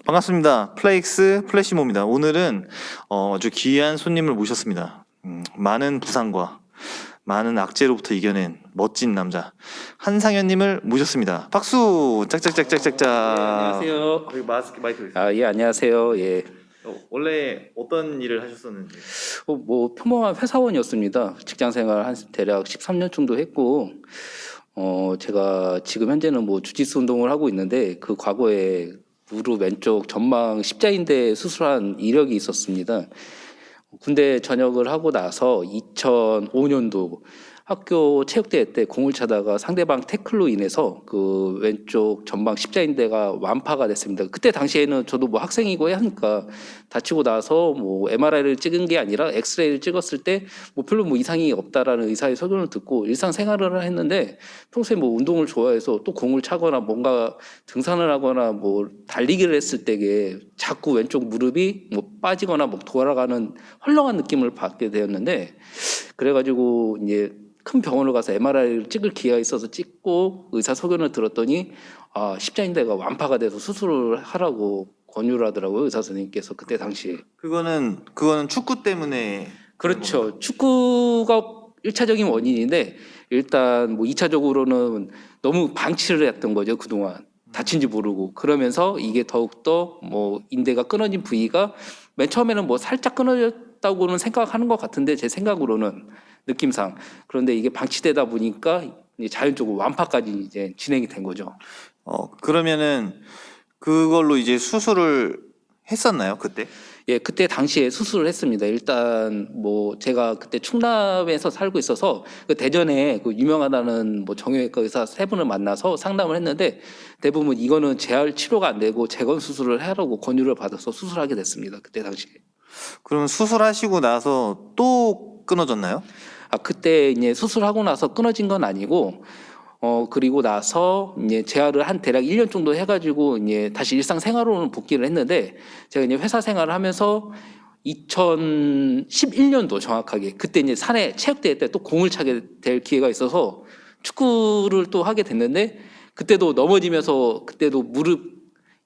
반갑습니다. 플레이엑스 플래시모입니다. 오늘은 아주 귀한 손님을 모셨습니다. 많은 부상과 많은 악재로부터 이겨낸 멋진 남자 한상현님을 모셨습니다. 박수! 짝짝짝짝짝짝. 안녕하세요. 여기 마이크 있어요. 예, 안녕하세요. 예. 원래 어떤 일을 하셨었는지. 뭐 평범한 회사원이었습니다. 직장 생활 한 대략 13년 정도 했고, 제가 지금 현재는 뭐 주짓수 운동을 하고 있는데 그 과거에 무릎 왼쪽 전방 십자인대 수술한 이력이 있었습니다. 군대 전역을 하고 나서 2005년도 학교 체육대회 때 공을 차다가 상대방 태클로 인해서 그 왼쪽 전방 십자인대가 완파가 됐습니다. 그때 당시에는 저도 뭐 학생이고 하니까 다치고 나서 뭐 MRI를 찍은 게 아니라 엑스레이를 찍었을 때 뭐 별로 뭐 이상이 없다라는 의사의 설명을 듣고 일상생활을 했는데 평소에 뭐 운동을 좋아해서 또 공을 차거나 뭔가 등산을 하거나 뭐 달리기를 했을 때에 자꾸 왼쪽 무릎이 뭐 빠지거나 뭐 돌아가는 헐렁한 느낌을 받게 되었는데 그래가지고 이제 큰 병원을 가서 MRI를 찍을 기회가 있어서 찍고 의사 소견을 들었더니 십자인대가 완파가 돼서 수술을 하라고 권유를 하더라고요, 의사 선생님께서 그때 당시에. 그거는 축구 때문에. 그렇죠. 축구가 1차적인 원인인데 일단 뭐 2차적으로는 너무 방치를 했던 거죠, 그동안. 다친지 모르고. 그러면서 이게 더욱더 뭐 인대가 끊어진 부위가 맨 처음에는 뭐 살짝 끊어졌다고는 생각하는 것 같은데 제 생각으로는 느낌상. 그런데 이게 방치되다 보니까 이제 자연적으로 완파까지 이제 진행이 된 거죠. 그러면은 그걸로 이제 수술을 했었나요, 그때? 예, 그때 당시에 수술을 했습니다. 일단 뭐 제가 그때 충남에서 살고 있어서 그 대전에 그 유명하다는 뭐 정형외과 의사 세 분을 만나서 상담을 했는데 대부분 이거는 재활 치료가 안 되고 재건 수술을 하라고 권유를 받아서 수술하게 됐습니다. 그때 당시에. 그럼 수술하시고 나서 또 끊어졌나요? 그때 이제 수술하고 나서 끊어진 건 아니고 그리고 나서 이제 재활을 한 대략 1년 정도 해가지고 이제 다시 일상생활로는 복귀를 했는데 제가 이제 회사 생활을 하면서 2011년도 정확하게 그때 이제 산에 체육대회 때 또 공을 차게 될 기회가 있어서 축구를 또 하게 됐는데 그때도 넘어지면서 그때도 무릎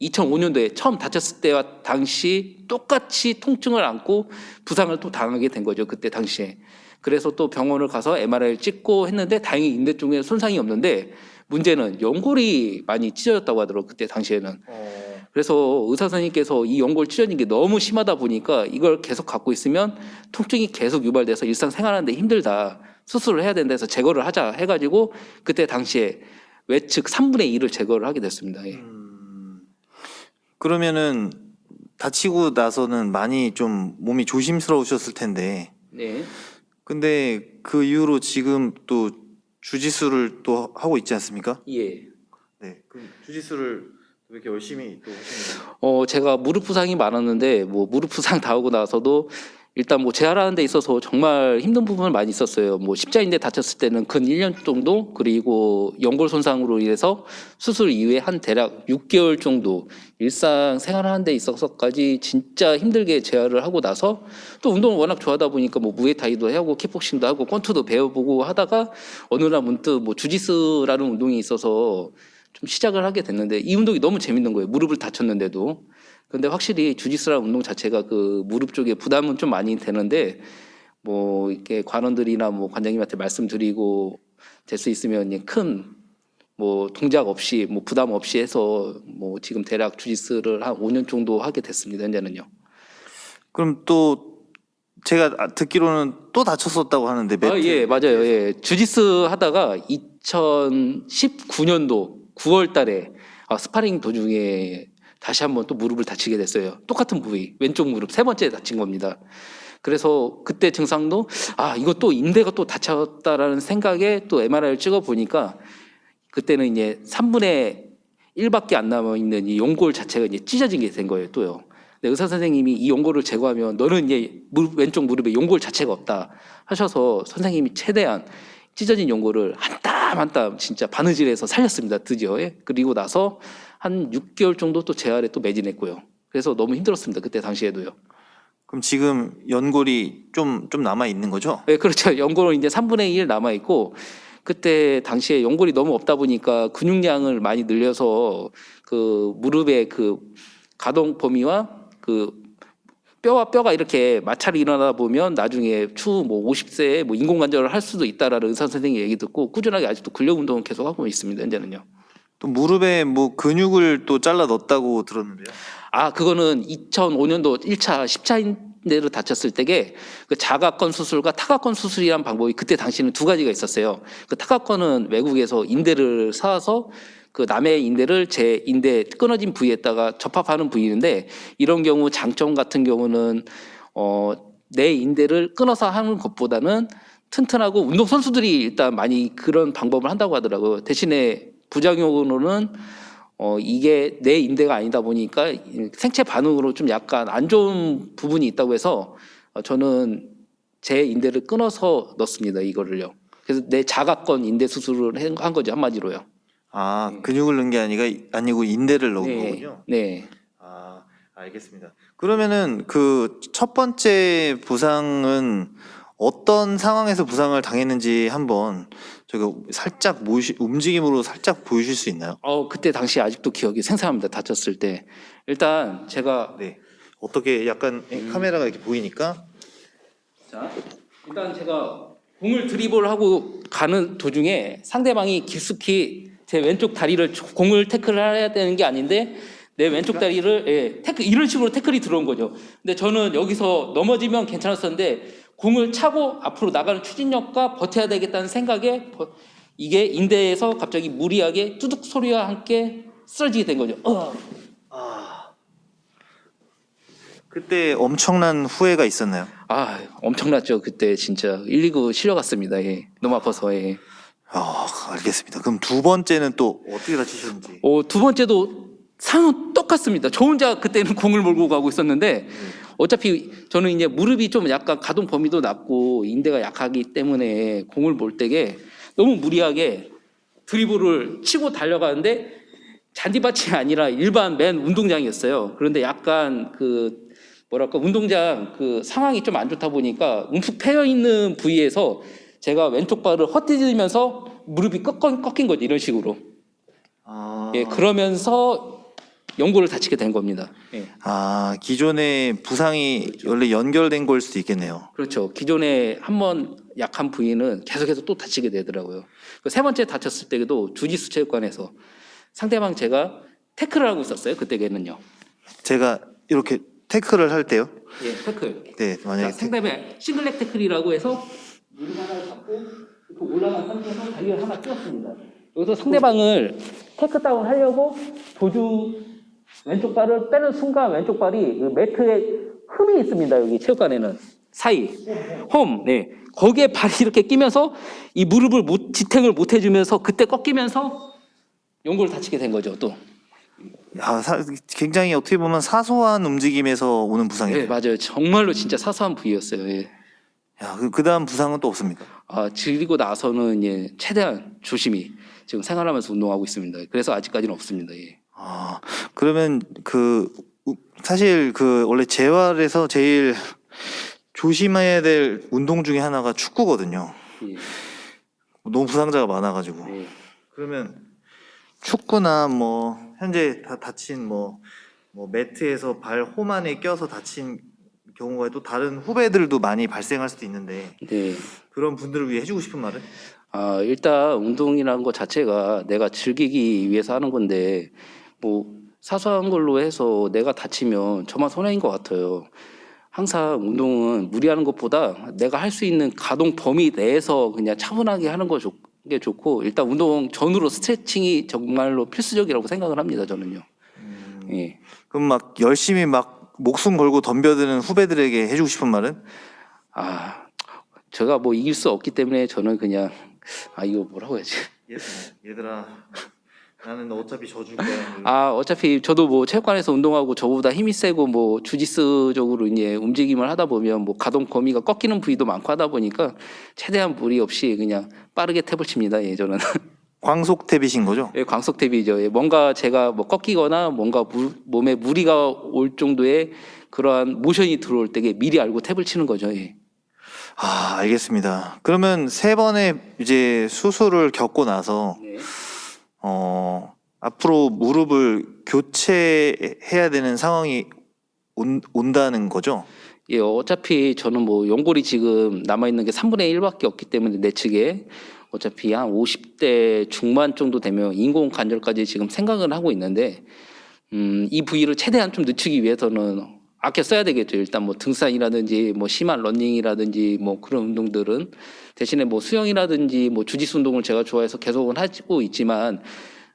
2005년도에 처음 다쳤을 때와 당시 똑같이 통증을 안고 부상을 또 당하게 된 거죠. 그때 당시에. 그래서 또 병원을 가서 MRI를 찍고 했는데 다행히 인대 쪽에 손상이 없는데 문제는 연골이 많이 찢어졌다고 하더라고요. 그때 당시에는. 그래서 의사 선생님께서 이 연골 찢어진 게 너무 심하다 보니까 이걸 계속 갖고 있으면 통증이 계속 유발돼서 일상생활하는데 힘들다. 수술을 해야 된다 해서 제거를 하자 해가지고 그때 당시에 외측 3분의 1을 제거를 하게 됐습니다. 예. 그러면은 다치고 나서는 많이 좀 몸이 조심스러우셨을 텐데. 네. 근데 그 이후로 지금 또 주짓수를 또 하고 있지 않습니까? 예. 네. 그럼 주짓수를 왜 이렇게 열심히 또 하시는 거예요? 제가 무릎 부상이 많았는데 뭐 무릎 부상 다 하고 나서도 일단 뭐 재활하는 데 있어서 정말 힘든 부분은 많이 있었어요. 뭐 십자인대 다쳤을 때는 근 1년 정도 그리고 연골 손상으로 인해서 수술 이후에 한 대략 6개월 정도 일상 생활하는 데 있어서까지 진짜 힘들게 재활을 하고 나서 또 운동을 워낙 좋아하다 보니까 뭐 무에타이도 하고 킥복싱도 하고 권투도 배워보고 하다가 어느 날 문득 뭐 주짓수라는 운동이 있어서 좀 시작을 하게 됐는데 이 운동이 너무 재밌는 거예요. 무릎을 다쳤는데도. 근데 확실히 주짓수라는 운동 자체가 그 무릎 쪽에 부담은 좀 많이 되는데 뭐 이렇게 관원들이나 뭐 관장님한테 말씀드리고 될 수 있으면 큰 뭐 동작 없이 뭐 부담 없이 해서 뭐 지금 대략 주짓수를 한 5년 정도 하게 됐습니다. 현재는요. 그럼 또 제가 듣기로는 또 다쳤었다고 하는데 매트. 예, 맞아요. 예. 주짓수 하다가 2019년도 9월 달에 스파링 도중에 다시 한번 또 무릎을 다치게 됐어요. 똑같은 부위, 왼쪽 무릎 세 번째 다친 겁니다. 그래서 그때 증상도 이거 또 인대가 또 다쳤다라는 생각에 또 MRI를 찍어 보니까 그때는 이제 3분의 1밖에 안 남아 있는 이 연골 자체가 이제 찢어진 게 된 거예요, 또요. 근데 의사 선생님이 이 연골을 제거하면 너는 이제 왼쪽 무릎에 연골 자체가 없다 하셔서 선생님이 최대한 찢어진 연골을 한 땀 한 땀 진짜 바느질해서 살렸습니다, 드디어. 예? 그리고 나서 한 6개월 정도 또 재활에 또 매진했고요. 그래서 너무 힘들었습니다, 그때 당시에도요. 그럼 지금 연골이 좀 남아 있는 거죠? 네, 그렇죠. 연골은 이제 3분의 1 남아 있고 그때 당시에 연골이 너무 없다 보니까 근육량을 많이 늘려서 그 무릎에 그 가동 범위와 그 뼈와 뼈가 이렇게 마찰이 일어나다 보면 나중에 추후 뭐 50세에 뭐 인공관절을 할 수도 있다라는 의사 선생님 얘기 듣고 꾸준하게 아직도 근력 운동을 계속 하고 있습니다. 현재는요. 또 무릎에 뭐 근육을 또 잘라 넣었다고 들었는데요. 아, 그거는 2005년도 1차 십자인대를 다쳤을 때게 그 자가건 수술과 타가건 수술이란 방법이 그때 당시에는 두 가지가 있었어요. 그 타가건은 외국에서 인대를 사와서 그 남의 인대를 제 인대 끊어진 부위에다가 접합하는 부위인데 이런 경우 장점 같은 경우는 내 인대를 끊어서 하는 것보다는 튼튼하고 운동 선수들이 일단 많이 그런 방법을 한다고 하더라고요. 대신에 부작용으로는 이게 내 인대가 아니다 보니까 생체 반응으로 좀 약간 안 좋은 부분이 있다고 해서 저는 제 인대를 끊어서 넣습니다. 이거를요. 그래서 내 자가건 인대 수술을 한 거죠. 한마디로요. 아, 근육을 넣은 게 아니고 인대를 넣은 네. 거군요. 네. 아, 알겠습니다. 그러면은 그 첫 번째 부상은 어떤 상황에서 부상을 당했는지 한번 저기 살짝 움직임으로 살짝 보여주실 수 있나요? 그때 당시 아직도 기억이 생생합니다. 다쳤을 때. 일단 제가 네. 어떻게 약간 카메라가 이렇게 보이니까 자, 일단 제가 공을 드리블하고 가는 도중에 상대방이 깊숙이 제 왼쪽 다리를 공을 태클을 해야 되는 게 아닌데 내 왼쪽 다리를 태클 이런 식으로 태클이 들어온 거죠. 근데 저는 여기서 넘어지면 괜찮았었는데 공을 차고 앞으로 나가는 추진력과 버텨야 되겠다는 생각에 이게 인대에서 갑자기 무리하게 뚜둑 소리와 함께 쓰러지게 된 거죠. 그때 엄청난 후회가 있었나요? 아, 엄청났죠. 그때 진짜 119 실려갔습니다. 예. 너무 아파서. 예. 아, 알겠습니다. 그럼 두 번째는 또 어떻게 다치셨는지. 두 번째도 상황 똑같습니다. 저 혼자 그때는 공을 몰고 가고 있었는데 어차피 저는 이제 무릎이 좀 약간 가동 범위도 낮고 인대가 약하기 때문에 공을 몰 때게 너무 무리하게 드리블을 치고 달려가는데 잔디밭이 아니라 일반 맨 운동장이었어요. 그런데 약간 그 뭐랄까 운동장 그 상황이 좀 안 좋다 보니까 움푹 패여 있는 부위에서 제가 왼쪽 발을 헛디디면서 무릎이 꺾인 거죠. 이런 식으로. 아, 예, 그러면서 연골을 다치게 된 겁니다. 예. 아, 기존의 부상이 원래 연결된 걸 수도 있겠네요. 그렇죠. 기존에 한 번 약한 부위는 계속해서 또 다치게 되더라고요. 그 세 번째 다쳤을 때도 주짓수 체육관에서 상대방 제가 태클을 하고 있었어요. 그때에는요. 제가 이렇게 태클을 할 때요. 예, 태클. 네, 만약에 상대방 싱글렉 태클이라고 해서 무릎 하나를 잡고 이렇게 올라간 상태에서 다리를 하나 띄웠습니다. 여기서 상대방을 테이크다운 하려고 도주 왼쪽 발을 빼는 순간 왼쪽 발이 그 매트에 흠이 있습니다. 여기 체육관에는 사이 홈, 네, 거기에 발이 이렇게 끼면서 이 무릎을 지탱을 못 해주면서 그때 꺾이면서 연골을 다치게 된 거죠. 또. 야, 굉장히 어떻게 보면 사소한 움직임에서 오는 부상이에요. 네, 맞아요. 정말로 진짜 사소한 부위였어요. 예. 야, 그다음 부상은 또 없습니까? 지리고 나서는 예, 최대한 조심히 지금 생활하면서 운동하고 있습니다. 그래서 아직까지는 없습니다. 예. 아, 그러면 사실 원래 재활에서 제일 조심해야 될 운동 중에 하나가 축구거든요. 예. 너무 부상자가 많아가지고. 예. 그러면 축구나 뭐 현재 다친 뭐 매트에서 발 홈 안에 껴서 다친 경우가 또 다른 후배들도 많이 발생할 수도 있는데 네. 그런 분들을 위해 해주고 싶은 말은? 일단 운동이라는 것 자체가 내가 즐기기 위해서 하는 건데 뭐 사소한 걸로 해서 내가 다치면 저만 손해인 것 같아요. 항상 운동은 무리하는 것보다 내가 할 수 있는 가동 범위 내에서 그냥 차분하게 하는 게 좋고 일단 운동 전후로 스트레칭이 정말로 필수적이라고 생각을 합니다. 저는요. 예. 그럼 막 열심히 막 목숨 걸고 덤벼드는 후배들에게 해주고 싶은 말은? 제가 뭐 이길 수 없기 때문에 저는 그냥 이거 뭐라고 해야지? 얘들아, 나는 어차피 져줄 거야. 어차피 저도 뭐 체육관에서 운동하고 저보다 힘이 세고 뭐 주짓수적으로 이제 움직임을 하다 보면 뭐 가동 범위가 꺾이는 부위도 많고 하다 보니까 최대한 무리 없이 그냥 빠르게 탭을 칩니다. 예, 저는. 광속탭이신 거죠? 예, 광속 탭이죠. 예, 뭔가 제가 뭐 꺾이거나 뭔가 몸에 무리가 올 정도의 그러한 모션이 들어올 때 미리 알고 탭을 치는 거죠. 예. 알겠습니다. 그러면 세 번의 이제 수술을 겪고 나서 네. 앞으로 무릎을 교체해야 되는 상황이 온다는 거죠? 예, 어차피 저는 뭐 연골이 지금 남아있는 게 3분의 1밖에 없기 때문에 내 측에 어차피 한 50대 중반 정도 되면 인공 관절까지 지금 생각을 하고 있는데 이 부위를 최대한 좀 늦추기 위해서는 아껴 써야 되겠죠. 일단 뭐 등산이라든지 뭐 심한 러닝이라든지 뭐 그런 운동들은 대신에 뭐 수영이라든지 뭐 주짓수 운동을 제가 좋아해서 계속은 하고 있지만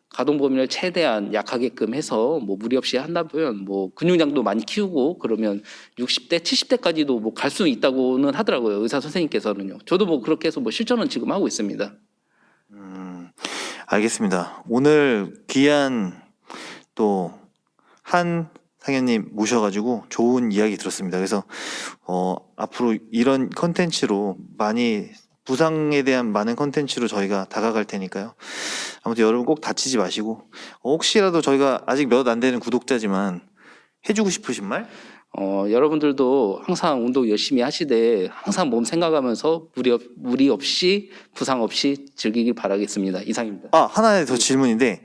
가동 범위를 최대한 약하게끔 해서 뭐 무리 없이 한다면 뭐 근육량도 많이 키우고 그러면 60대, 70대까지도 뭐 갈 수 있다고는 하더라고요. 의사 선생님께서는요. 저도 뭐 그렇게 해서 뭐 실천은 지금 하고 있습니다. 알겠습니다. 오늘 귀한 또 한 상현님 모셔가지고 좋은 이야기 들었습니다. 그래서 앞으로 이런 컨텐츠로 많이 부상에 대한 많은 컨텐츠로 저희가 다가갈 테니까요. 아무튼 여러분 꼭 다치지 마시고 혹시라도 저희가 아직 몇 안 되는 구독자지만 해주고 싶으신 말? 여러분들도 항상 운동 열심히 하시되 항상 몸 생각하면서 무리 없이 부상 없이 즐기길 바라겠습니다. 이상입니다. 하나 더 질문인데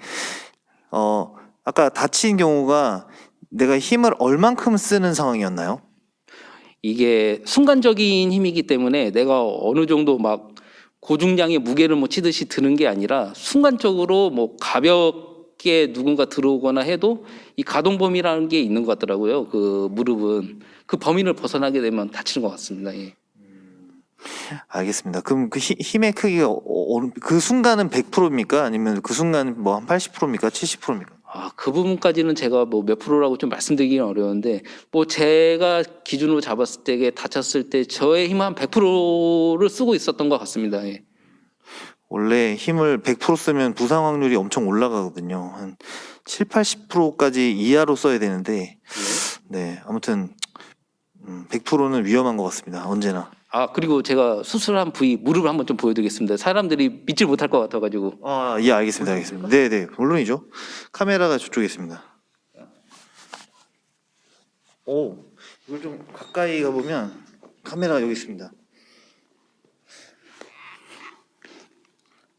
아까 다친 경우가 내가 힘을 얼만큼 쓰는 상황이었나요? 이게 순간적인 힘이기 때문에 내가 어느 정도 막 고중량의 무게를 뭐 치듯이 드는 게 아니라 순간적으로 뭐 가볍게 누군가 들어오거나 해도 이 가동 범위라는 게 있는 것 같더라고요. 그 무릎은 그 범위를 벗어나게 되면 다치는 것 같습니다. 예. 알겠습니다. 그럼 그 힘의 크기가 그 순간은 100%입니까? 아니면 그 순간 뭐 한 80%입니까? 70%입니까? 그 부분까지는 제가 뭐 몇 프로라고 좀 말씀드리기는 어려운데 뭐 제가 기준으로 잡았을 때 다쳤을 때 저의 힘 한 100%를 쓰고 있었던 것 같습니다. 예. 원래 힘을 100% 쓰면 부상 확률이 엄청 올라가거든요. 한 7, 80%까지 이하로 써야 되는데 네, 아무튼 100%는 위험한 것 같습니다. 언제나. 그리고 제가 수술한 부위 무릎을 한번 좀 보여드리겠습니다. 사람들이 믿질 못할 것 같아가지고. 예, 알겠습니다. 알겠습니다. 네, 네, 물론이죠. 카메라가 저쪽에 있습니다. 이걸 좀 가까이 가보면 카메라가 여기 있습니다.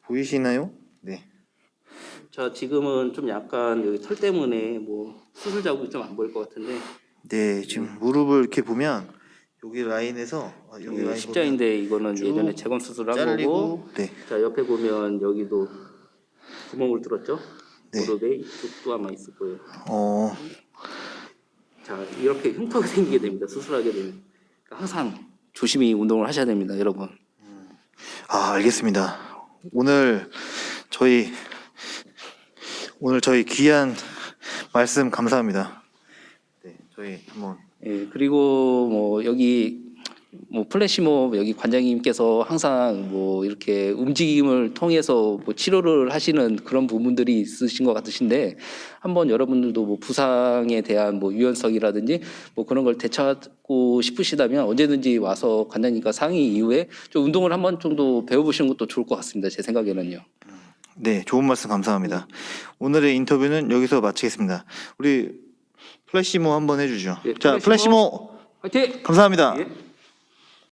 보이시나요? 네. 자, 지금은 좀 약간 여기 털 때문에 뭐 수술 자국이 좀 안 보일 것 같은데. 네, 지금 무릎을 이렇게 보면 여기 라인에서 여기 라인 십자인데 이거는 쭉 예전에 재건 수술한 잘리고, 거고. 네. 자, 옆에 보면 여기도 구멍을 뚫었죠. 네. 무릎에 이쪽도 아마 있을 거예요. 어, 자, 이렇게 흉터가 생기게 됩니다. 수술하게 되면. 그러니까 항상 조심히 운동을 하셔야 됩니다, 여러분. 알겠습니다. 오늘 저희 귀한 말씀 감사합니다. 네, 저희 한번 예, 그리고 뭐 여기 뭐 플래시몹 여기 관장님께서 항상 뭐 이렇게 움직임을 통해서 뭐 치료를 하시는 그런 부분들이 있으신 것 같으신데 한번 여러분들도 뭐 부상에 대한 뭐 유연성이라든지 뭐 그런 걸 되찾고 싶으시다면 언제든지 와서 관장님과 상의 이후에 좀 운동을 한번 정도 배워보시는 것도 좋을 것 같습니다. 제 생각에는요. 네, 좋은 말씀 감사합니다. 오늘의 인터뷰는 여기서 마치겠습니다. 우리 플래시모 한번 해주죠. 예, 자, 플래시모 화이팅! 감사합니다. 예.